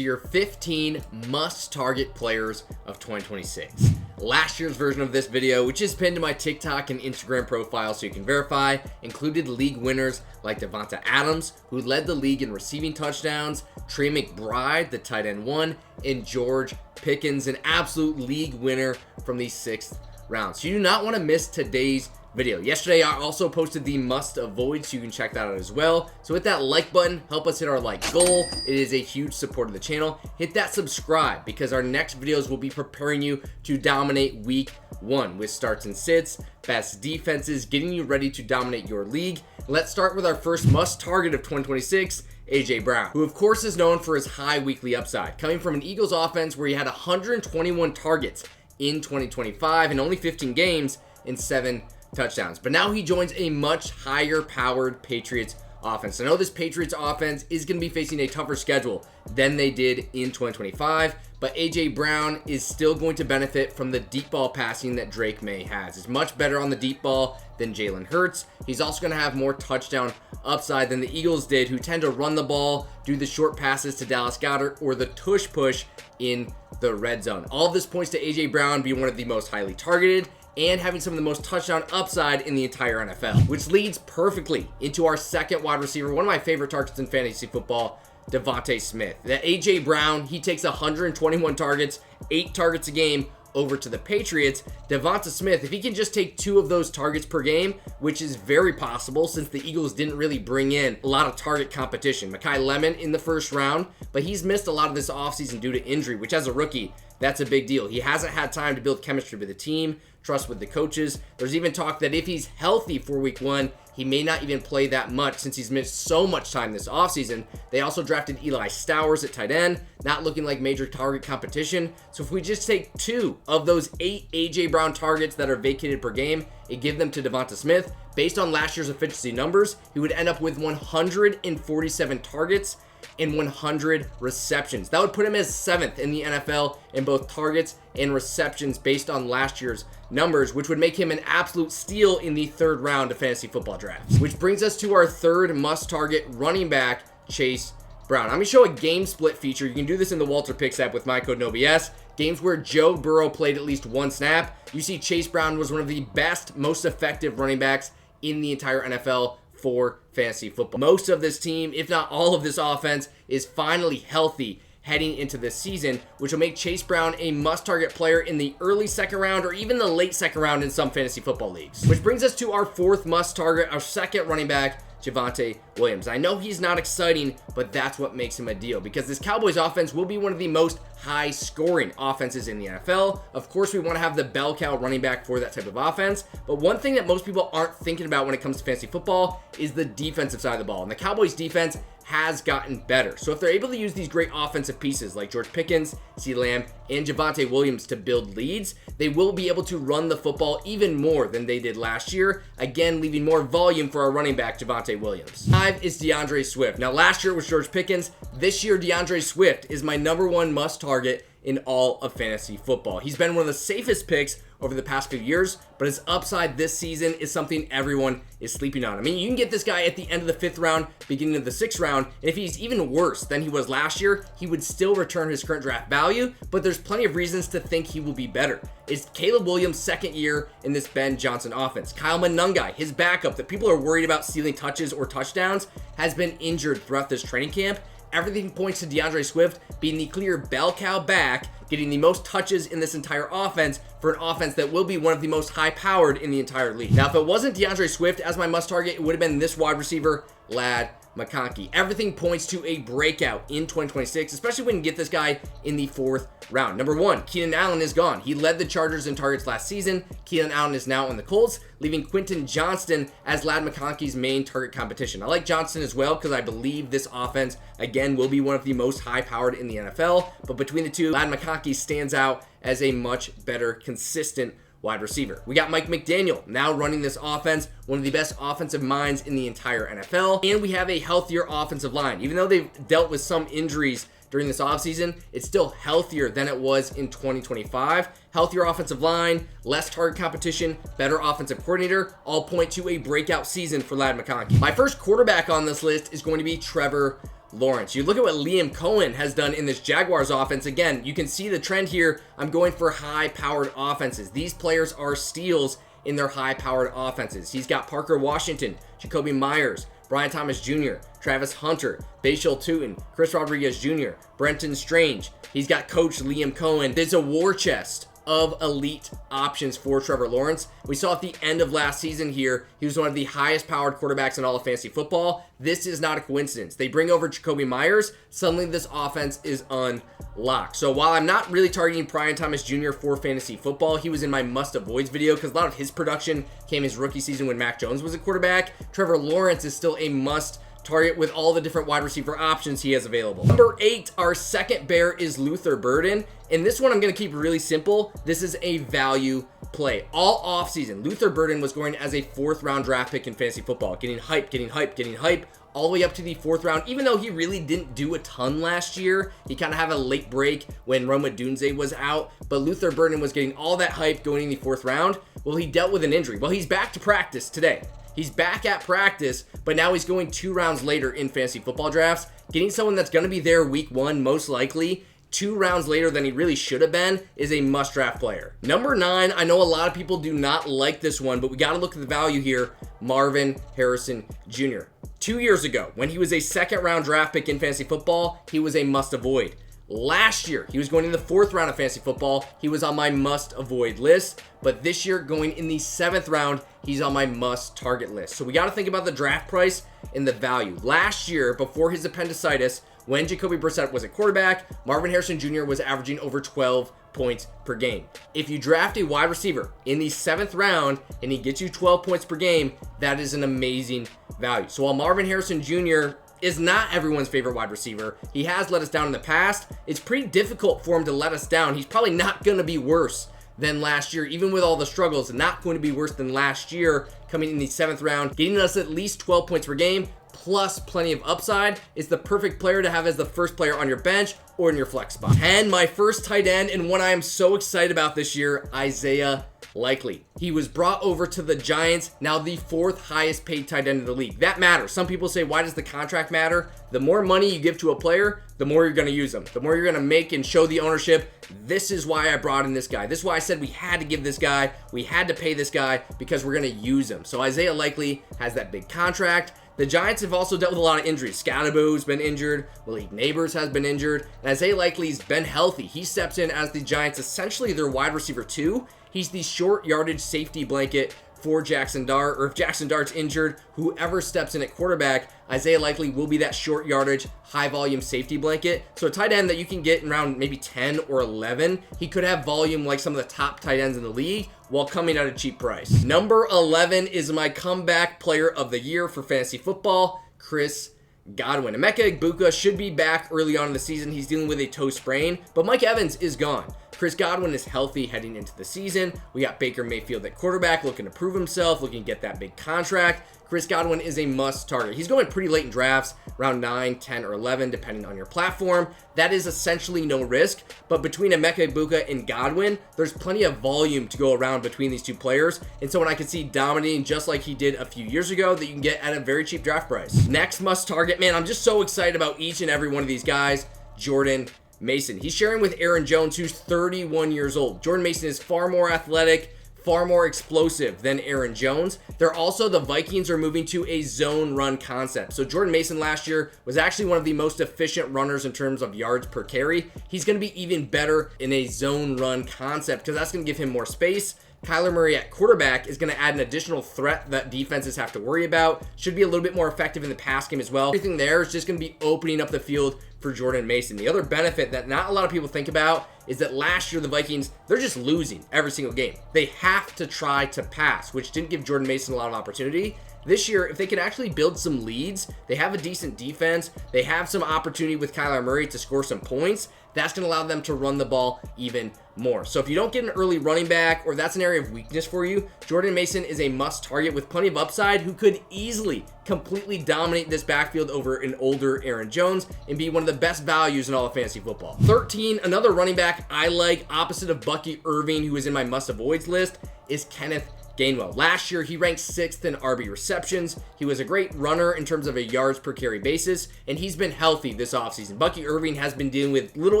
your 15 must-target players of 2026. Last year's version of this video, which is pinned to my TikTok and Instagram profile so you can verify, included league winners like Davante Adams, who led the league in receiving touchdowns, Trey McBride, the tight end 1, and George Pickens, an absolute league winner from the 6th round. So you do not want to miss today's video. Yesterday, I also posted the must avoid, so you can check that out as well. So hit that like button, help us hit our like goal. It is a huge support of the channel. Hit that subscribe because our next videos will be preparing you to dominate week 1 with starts and sits, best defenses, getting you ready to dominate your league. Let's start with our first must target of 2026, AJ Brown, who of course is known for his high weekly upside, coming from an Eagles offense where he had 121 targets in 2025 and only 15 games and 7 touchdowns. But now he joins a much higher powered Patriots offense. I know this Patriots offense is going to be facing a tougher schedule than they did in 2025, but AJ Brown is still going to benefit from the deep ball passing that Drake May has. He's much better on the deep ball than Jalen Hurts. He's also going to have more touchdown upside than the Eagles did, who tend to run the ball, do the short passes to Dallas Goedert, or the tush push in the red zone. All of this points to AJ Brown being one of the most highly targeted and having some of the most touchdown upside in the entire NFL, which leads perfectly into our second wide receiver, one of my favorite targets in fantasy football, DeVonta Smith. That AJ Brown, he takes 121 targets, 8 targets a game over to the Patriots. DeVonta Smith, if he can just take 2 of those targets per game, which is very possible since the Eagles didn't really bring in a lot of target competition. Mekhi Lemon in the first round, but he's missed a lot of this offseason due to injury, which as a rookie, that's a big deal. He hasn't had time to build chemistry with the team, trust with the coaches. There's even talk that if he's healthy for week 1, he may not even play that much since he's missed so much time this offseason. They also drafted Eli Stowers at tight end, not looking like major target competition. So if we just take 2 of those 8 AJ Brown targets that are vacated per game and give them to DeVonta Smith, based on last year's efficiency numbers, he would end up with 147 targets and 100 receptions. That would put him as 7th in the NFL in both targets and receptions based on last year's numbers, which would make him an absolute steal in the 3rd round of fantasy football drafts. Which brings us to our 3rd must-target running back, Chase Brown. I'm going to show a game split feature. You can do this in the Walter Picks app with my code NOBS. Games where Joe Burrow played at least 1 snap. You see Chase Brown was one of the best, most effective running backs in the entire NFL for fantasy football. Most of this team, if not all of this offense, is finally healthy heading into this season, which will make Chase Brown a must-target player in the early 2nd round or even the late 2nd round in some fantasy football leagues. Which brings us to our 4th must-target, our 2nd running back, Javonte Williams. I know he's not exciting, but that's what makes him a deal because this Cowboys offense will be one of the most high-scoring offenses in the NFL. Of course, we want to have the bell cow running back for that type of offense, but one thing that most people aren't thinking about when it comes to fantasy football is the defensive side of the ball, and the Cowboys defense has gotten better. So if they're able to use these great offensive pieces like George Pickens, CeeDee Lamb, and Javonte Williams to build leads, they will be able to run the football even more than they did last year, again leaving more volume for our running back Javonte Williams. 5 is DeAndre Swift. Now last year it was George Pickens. This year DeAndre Swift is my number 1 must target in all of fantasy football. He's been one of the safest picks over the past few years, but his upside this season is something everyone is sleeping on. I mean, you can get this guy at the end of the 5th round, beginning of the 6th round, and if he's even worse than he was last year, he would still return his current draft value, but there's plenty of reasons to think he will be better. It's Caleb Williams' 2nd year in this Ben Johnson offense. Kyle Monangai, his backup that people are worried about stealing touches or touchdowns, has been injured throughout this training camp. Everything points to DeAndre Swift being the clear bell cow back, getting the most touches in this entire offense for an offense that will be one of the most high-powered in the entire league. Now, if it wasn't DeAndre Swift as my must-target, it would have been this wide receiver, Ladd McConkey. Everything points to a breakout in 2026, especially when you get this guy in the 4th round. Number 1, Keenan Allen is gone. He led the Chargers in targets last season. Keenan Allen is now on the Colts, leaving Quentin Johnston as Ladd McConkey's main target competition. I like Johnston as well because I believe this offense, again, will be one of the most high-powered in the NFL, but between the two, Ladd McConkey stands out as a much better, consistent wide receiver. We got Mike McDaniel now running this offense, one of the best offensive minds in the entire NFL, and we have a healthier offensive line. Even though they've dealt with some injuries during this offseason, it's still healthier than it was in 2025. Healthier offensive line, less target competition, better offensive coordinator, all point to a breakout season for Ladd McConkey. My first quarterback on this list is going to be Trevor Lawerence. You look at what Liam Cohen has done in this Jaguars offense. Again, you can see the trend here. I'm going for high-powered offenses. These players are steals in their high-powered offenses. He's got Parker Washington, Jacoby Myers, Brian Thomas Jr., Travis Hunter, Bashal Tutin, Chris Rodriguez Jr., Brenton Strange. He's got coach Liam Cohen. There's a war chest of elite options for Trevor Lawerence. We saw at the end of last season here, he was one of the highest powered quarterbacks in all of fantasy football. This is not a coincidence. They bring over Jacoby Myers. Suddenly this offense is unlocked. So while I'm not really targeting Brian Thomas Jr. for fantasy football, he was in my must avoids video because a lot of his production came his rookie season when Mac Jones was a quarterback. Trevor Lawerence is still a must target with all the different wide receiver options he has available. Number 8, our second bear is Luther Burden. And this one I'm going to keep really simple. This is a value play. All offseason, Luther Burden was going as a 4th round draft pick in fantasy football. Getting hype, all the way up to the 4th round. Even though he really didn't do a ton last year, he kind of had a late break when Roma Dunze was out. But Luther Burden was getting all that hype going in the 4th round. Well, he dealt with an injury. Well, he's back to practice today. He's back at practice, but now he's going 2 rounds later in fantasy football drafts. Getting someone that's going to be there week 1, most likely, 2 rounds later than he really should have been, is a must-draft player. Number 9, I know a lot of people do not like this one, but we got to look at the value here. Marvin Harrison Jr. 2 years ago, when he was a 2nd-round draft pick in fantasy football, he was a must-avoid. Last year, he was going in the 4th round of fantasy football. He was on my must-avoid list. But this year, going in the 7th round, he's on my must-target list. So we got to think about the draft price and the value. Last year, before his appendicitis, when Jacoby Brissett was a quarterback, Marvin Harrison Jr. was averaging over 12 points per game. If you draft a wide receiver in the 7th round and he gets you 12 points per game, that is an amazing value. So while Marvin Harrison Jr. is not everyone's favorite wide receiver, he has let us down in the past. It's pretty difficult for him to let us down. He's probably not going to be worse than last year, even with all the struggles, not going to be worse than last year coming in the 7th round, getting us at least 12 points per game, plus plenty of upside. Is the perfect player to have as the first player on your bench or in your flex spot. And my first tight end, and one I am so excited about this year, Isaiah Likely. He was brought over to the Giants, now the 4th highest paid tight end in the league. That matters. Some people say, why does the contract matter? The more money you give to a player, the more you're going to use them. The more you're going to make and show the ownership. This is why I brought in this guy. This is why I said we had to give this guy, we had to pay this guy, because we're going to use him. So Isaiah Likely has that big contract. The Giants have also dealt with a lot of injuries. Scadaboo's been injured. Malik Neighbors has been injured. And Isaiah Likely's been healthy. He steps in as the Giants, essentially their wide receiver 2. He's the short yardage safety blanket for Jackson Dart, or if Jackson Dart's injured, whoever steps in at quarterback, Isaiah Likely will be that short yardage, high volume safety blanket. So a tight end that you can get in around maybe 10 or 11. He could have volume like some of the top tight ends in the league while coming at a cheap price. Number 11 is my comeback player of the year for fantasy football, Chris Godwin. Emeka Egbuka should be back early on in the season. He's dealing with a toe sprain, but Mike Evans is gone. Chris Godwin is healthy heading into the season. We got Baker Mayfield at quarterback, looking to prove himself, looking to get that big contract. Chris Godwin is a must target. He's going pretty late in drafts, around 9, 10, or 11, depending on your platform. That is essentially no risk, but between Emeka Egbuka and Godwin, there's plenty of volume to go around between these two players, and someone I could see dominating just like he did a few years ago that you can get at a very cheap draft price. Next must target, man, I'm just so excited about each and every one of these guys. Jordan Mason. He's sharing with Aaron Jones, who's 31 years old. Jordan Mason is far more athletic, far more explosive than Aaron Jones. They're also, the Vikings are moving to a zone run concept. So Jordan Mason last year was actually one of the most efficient runners in terms of yards per carry. He's going to be even better in a zone run concept because that's going to give him more space. Kyler Murray at quarterback is going to add an additional threat that defenses have to worry about. Should be a little bit more effective in the pass game as well. Everything there is just going to be opening up the field for Jordan Mason. The other benefit that not a lot of people think about is that last year the Vikings, they're just losing every single game. They have to try to pass, which didn't give Jordan Mason a lot of opportunity. This year, if they can actually build some leads, they have a decent defense, they have some opportunity with Kyler Murray to score some points, that's going to allow them to run the ball even more. So if you don't get an early running back, or that's an area of weakness for you, Jordan Mason is a must target with plenty of upside, who could easily completely dominate this backfield over an older Aaron Jones and be one of the best values in all of fantasy football. 13, another running back I like, opposite of Bucky Irving, who is in my must avoids list, is Kenneth Gainwell. Last year, he ranked 6th in RB receptions. He was a great runner in terms of a yards per carry basis, and he's been healthy this offseason. Bucky Irving has been dealing with little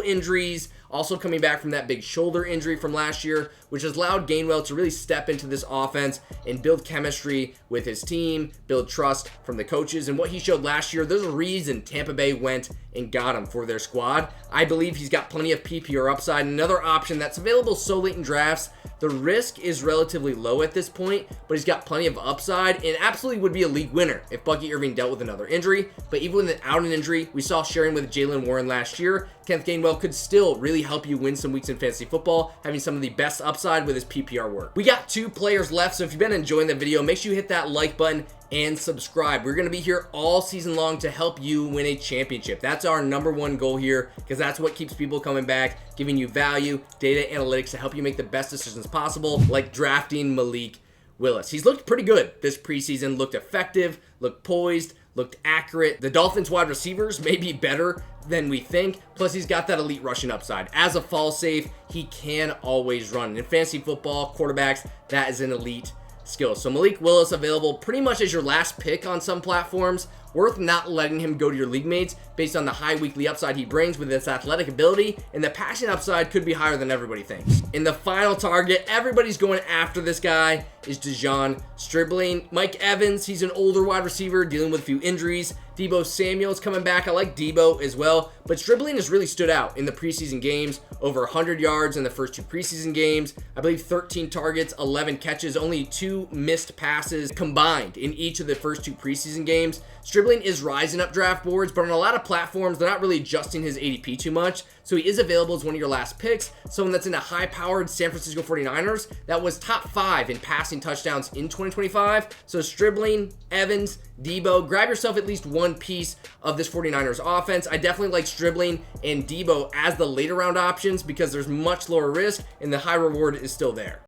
injuries, also coming back from that big shoulder injury from last year, which has allowed Gainwell to really step into this offense and build chemistry with his team, build trust from the coaches. And what he showed last year, there's a reason Tampa Bay went and got him for their squad. I believe he's got plenty of PPR upside. Another option that's available so late in drafts. The risk is relatively low at this point, but he's got plenty of upside and absolutely would be a league winner if Bucky Irving dealt with another injury. But even without an injury, we saw sharing with Jalen Warren last year, Kenneth Gainwell could still really help you win some weeks in fantasy football, having some of the best upside with his PPR work. We got 2 players left, so if you've been enjoying the video, make sure you hit that like button and subscribe. We're going to be here all season long to help you win a championship. That's our #1 goal here, because that's what keeps people coming back, giving you value, data analytics to help you make the best decisions possible, like drafting Malik Willis. He's looked pretty good this preseason, looked effective, looked poised, looked accurate. The Dolphins wide receivers may be better than we think. Plus, he's got that elite rushing upside. As a fall safe, he can always run. In fantasy football, quarterbacks, that is an elite skill. So Malik Willis available pretty much as your last pick on some platforms. Worth not letting him go to your league mates based on the high weekly upside he brings with his athletic ability, and the passing upside could be higher than everybody thinks. In the final target, everybody's going after this guy, is DeVonta Stribling. Mike Evans, he's an older wide receiver dealing with a few injuries. Deebo Samuel's coming back. I like Deebo as well, but Stribling has really stood out in the preseason games. Over 100 yards in the first 2 preseason games. I believe 13 targets, 11 catches, only 2 missed passes combined in each of the first 2 preseason games. Stribling is rising up draft boards, but on a lot of platforms, they're not really adjusting his ADP too much. So he is available as one of your last picks, someone that's in a high-powered San Francisco 49ers that was top 5 in passing touchdowns in 2025. So Stribling, Evans, Deebo, grab yourself at least one piece of this 49ers offense. I definitely like Stribling and Deebo as the later round options because there's much lower risk and the high reward is still there.